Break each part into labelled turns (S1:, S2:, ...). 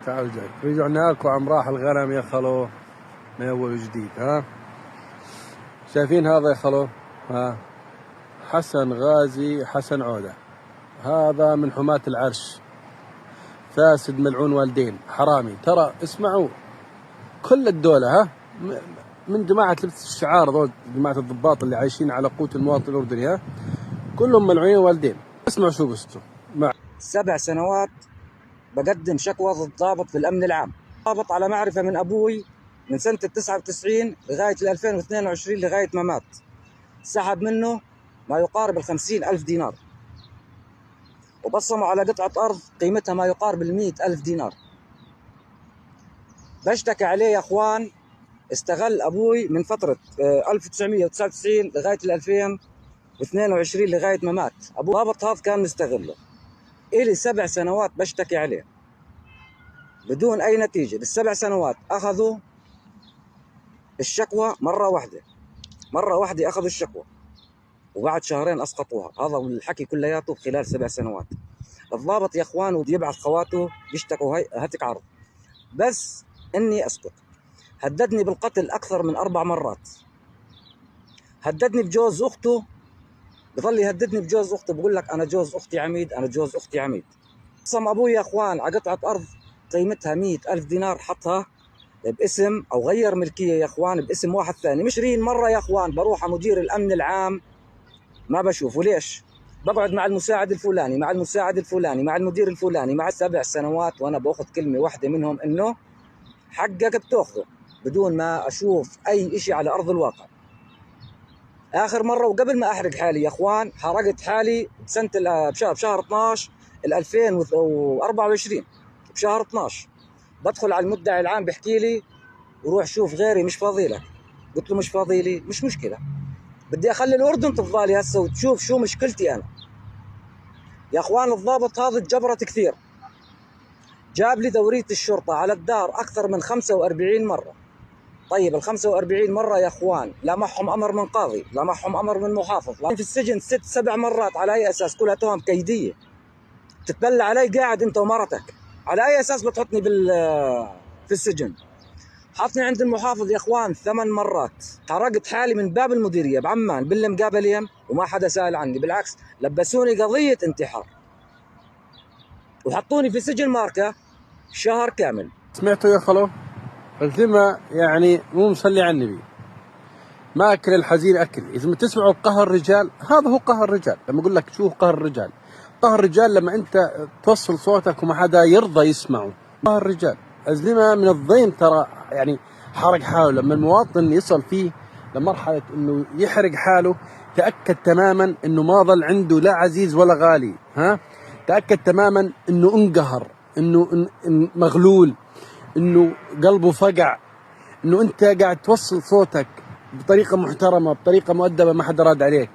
S1: تعال جاي رجعنا لكم عم راح الغنم يا خلو من اول وجديد. شايفين هذا يا خلو؟ حسن غازي حسن عودة، هذا من حماة العرش، فاسد ملعون والدين حرامي. ترى اسمعوا كل الدولة من جماعة لبس الشعار ذول، جماعة الضباط اللي عايشين على قوت المواطن الأردني، كلهم ملعونين والدين. اسمعوا شو قصته.
S2: 7 سنوات بقدم شكوى ضد ضابط في الأمن العام. ضابط على معرفة من أبوي من سنة 99 لغاية 2022 لغاية ما مات. سحب منه ما يقارب 50,000 دينار، وبصموا على قطعة أرض قيمتها ما يقارب 100,000 دينار. بشتكي عليه يا أخوان. استغل أبوي من فترة 1999 لغاية 2022 لغاية ما مات. أبو ضابط هذا كان مستغله. إلي 7 سنوات بشتكي عليه بدون أي نتيجة. بال7 سنوات أخذوا الشكوى مرة واحدة أخذوا الشكوى، وبعد شهرين أسقطوها. هذا الحكي كلياته خلال 7 سنوات. الضابط يا أخوان ودي يبعث خواته بيشتكوا هاتك عرض، بس إني أسقط. هددني بالقتل أكثر من 4 مرات. هددني بجوز أخته، بظل يهددني بجوز أخته، بقول لك أنا جوز أختي عميد، أنا جوز أختي عميد. قسم أبوي يا أخوان على قطعة أرض قيمتها 100,000 دينار، حطها باسم أو غير ملكية يا أخوان باسم واحد ثاني. 20 مرة يا أخوان بروح على مدير الأمن العام ما بشوفه. ليش؟ بقعد مع المساعد الفلاني، مع المساعد الفلاني، مع المدير الفلاني، مع 7 سنوات وأنا بأخذ كلمة واحدة منهم إنه حقك بتأخذه، بدون ما أشوف أي إشي على أرض الواقع. آخر مرة وقبل ما أحرق حالي يا أخوان، حرقت حالي بسنة بشهر 12 2024 بشهر 12. بدخل على المدعي العام بحكي لي وروح شوف غيري مش فاضي لك. قلت له مش فاضي لي، مش مشكلة، بدي أخلي الأردن تفضالي هسه وتشوف شو مشكلتي أنا. يا أخوان الضابط هذا اتجبرت كثير، جاب لي دورية الشرطة على الدار أكثر من 45 مرة. طيب ال45 مرة يا أخوان لا معهم أمر من قاضي، لا معهم أمر من محافظ، في السجن 6-7 مرات. على أي أساس؟ كلها تهم كيدية. تتبلى علي قاعد أنت ومرتك، على أي أساس بتحطني في السجن؟ حطني عند المحافظ يا أخوان 8 مرات. حرقت حالي من باب المديرية بعمان بالمقابلين وما حدا سأل عني، بالعكس لبسوني قضية انتحار وحطوني في سجن ماركة شهر كامل.
S1: سمعتوا يا خلو؟ الكلمة يعني مو مصلي على النبي، ما أكل الحزين أكل. إذا ما تسمعوا قهر الرجال، هذا هو قهر الرجال. لما أقول لك شو قهر الرجال، قهر الرجال لما أنت توصل صوتك وما حدا يرضى يسمعه. قهر الرجال أزلمة من الضيم. ترى يعني حرق حاله. لما المواطن يصل فيه لمرحلة إنه يحرق حاله، تأكد تماما إنه ما ظل عنده لا عزيز ولا غالي. تأكد تماما إنه انقهر، إنه مغلول، إنه قلبه فقع، إنه أنت قاعد توصل صوتك بطريقة محترمة، بطريقة مؤدبة، ما حدا راد عليك.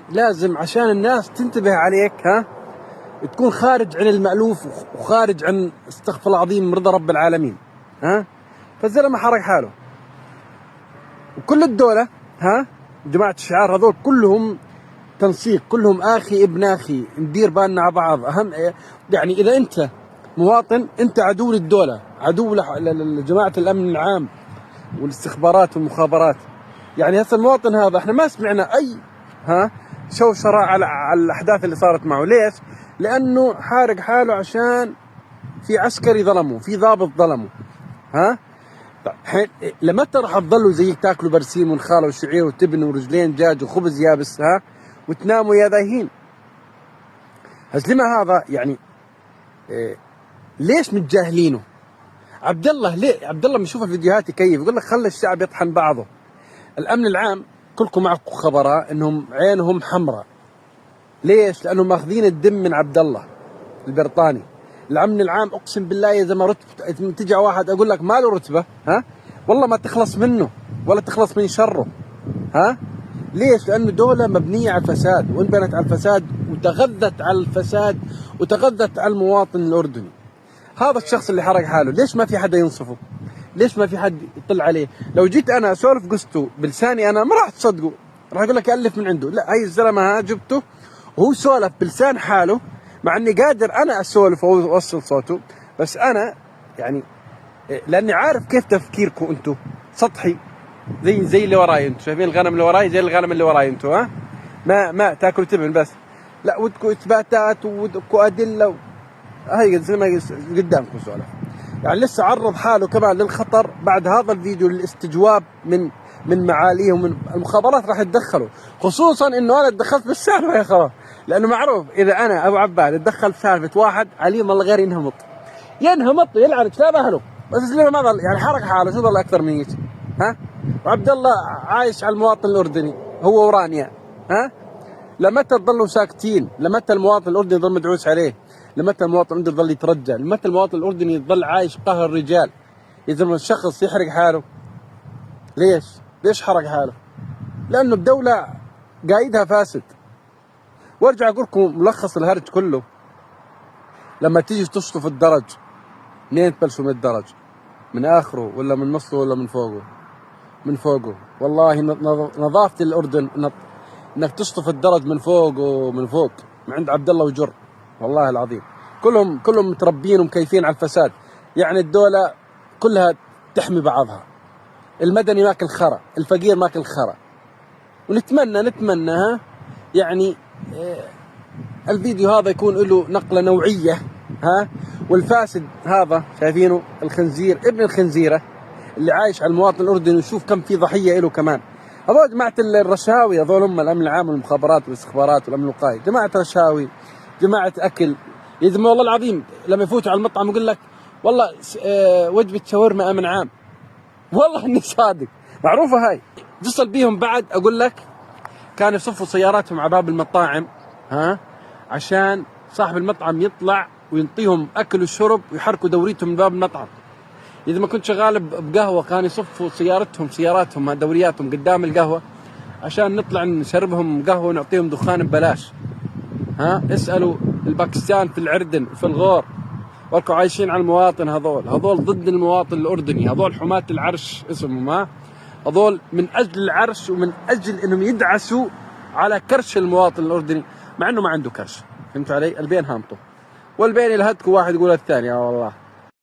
S1: لازم عشان الناس تنتبه عليك تكون خارج عن المألوف وخارج عن استغفر الله العظيم رضا رب العالمين. فالزلمة حرق حاله. وكل الدولة جماعة الشعار هذول كلهم تنسيق، كلهم اخي ابن اخي، ندير بالنا على بعض. اهم يعني اذا انت مواطن انت عدو للدولة، عدو لجماعة الامن العام والاستخبارات والمخابرات. يعني هسه المواطن هذا احنا ما سمعنا اي شوشرة على الاحداث اللي صارت معه. ليش؟ لانه حارق حاله عشان في عسكري ظلمه، في ضابط ظلمه. لمتى راح تضلوا زيك تاكلوا برسيم ونخاله وشعير وتبن ورجلين دجاج وخبز يابس وتناموا يا ذاهين؟ هزلمة هذا يعني ليش متجاهلينه؟ عبد الله ليه؟ عبد الله بنشوف الفيديوهات يكيف يقول لك خلى الشعب يطحن بعضه. الامن العام كلكم معكم خبراء انهم عينهم حمراء. ليش؟ لانهم ماخذين الدم من عبد الله البرطاني. الامن العام اقسم بالله اذا ما رتبه تجي واحد اقول لك ما له رتبه والله ما تخلص منه ولا تخلص من شره. ليش؟ لانه دوله مبنيه على الفساد، وانبنت على الفساد وتغذت على الفساد وتغذت على المواطن الاردني. هذا الشخص اللي حرق حاله ليش ما في حدا ينصفه؟ ليش ما في حد يطلع عليه؟ لو جيت انا اسولف قصته بلساني انا ما راح تصدقوا، راح اقول لك الف من عنده. لا، هاي الزلمه جبته وهو سولف بلسان حاله مع اني قادر انا اسولف واوصل صوته، بس انا يعني لاني عارف كيف تفكيركم انتم سطحي، زي اللي وراي انتم، شايفين الغنم اللي وراي زي الغنم اللي وراي انتم، ها ما تاكلوا تبن بس، لا ودكم اثباتات ودكم ادله هاي زي ما قدامكم سؤال. يعني لسه عرض حاله كمان للخطر بعد هذا الفيديو للاستجواب من معاليه ومن المخابرات راح يتدخلوا، خصوصا انه انا تدخلت بالسالفه يا خلاص، لانه معروف اذا انا ابو عباد اتدخل في سالفه واحد عليه والله غير ينهمط يلعن كلاب اهله، بس ما ظل يعني حرق حاله، شو ظل اكثر من هيك؟ ها؟ وعبد الله عايش على المواطن الاردني هو ورانيا، ها؟ لمتى تضلوا ساكتين؟ لمتى المواطن الاردني يضل مدعوس عليه؟ لمتى المواطن الاردني يضل يترجى؟ لمتى المواطن الاردني يضل عايش قهر الرجال؟ اذا ما الشخص يحرق حاله، ليش حرق حاله؟ لانه الدوله قايدها فاسد. وارجع اقول لكم ملخص الهرج كله، لما تيجي تشطف الدرج منين تبلشوا؟ من الدرج، من اخره ولا من نصه ولا من فوقه؟ من فوقه. والله نظافه الاردن انك تشطف الدرج من فوق ومن فوق، من عند عبد الله وجر، والله العظيم كلهم متربين ومكيفين على الفساد. يعني الدولة كلها تحمي بعضها، المدني ماكل خرا، الفقير ماكل خرا. ونتمنى ها يعني الفيديو هذا يكون له نقلة نوعية، ها، والفاسد هذا شايفينه الخنزير ابن الخنزيرة اللي عايش على المواطن الأردني، وشوف كم في ضحية له كمان. هذول جماعة الرشاوي، هذول هم الأمن العام والمخابرات والاستخبارات والأمن الوقائي، جماعة رشاوي، جماعة أكل. يا والله العظيم لما يفوتوا على المطعم يقول لك والله وجبة شاورما أمن عام، والله إني صادق، معروفة هاي. اتصل بيهم بعد أقول لك كانوا يصفوا سياراتهم على باب المطاعم، ها، عشان صاحب المطعم يطلع وينطيهم أكل وشرب ويحركوا دوريتهم من باب المطعم. إذا ما كنت شغال بقهوة كانوا يصفوا سياراتهم دورياتهم قدام القهوة عشان نطلع نشربهم قهوة ونعطيهم دخان ببلاش. ها، اسألوا الباكستان في العردن وفي الغور، ولكم عايشين على المواطن. هذول ضد المواطن الأردني، هذول حماة العرش اسمهم، ها، هذول من أجل العرش ومن أجل إنهم يدعسوا على كرش المواطن الأردني مع إنه ما عنده كرش. فهمتوا علي؟ البين هامطوا والبين يلهدكوا واحد يقول الثاني. والله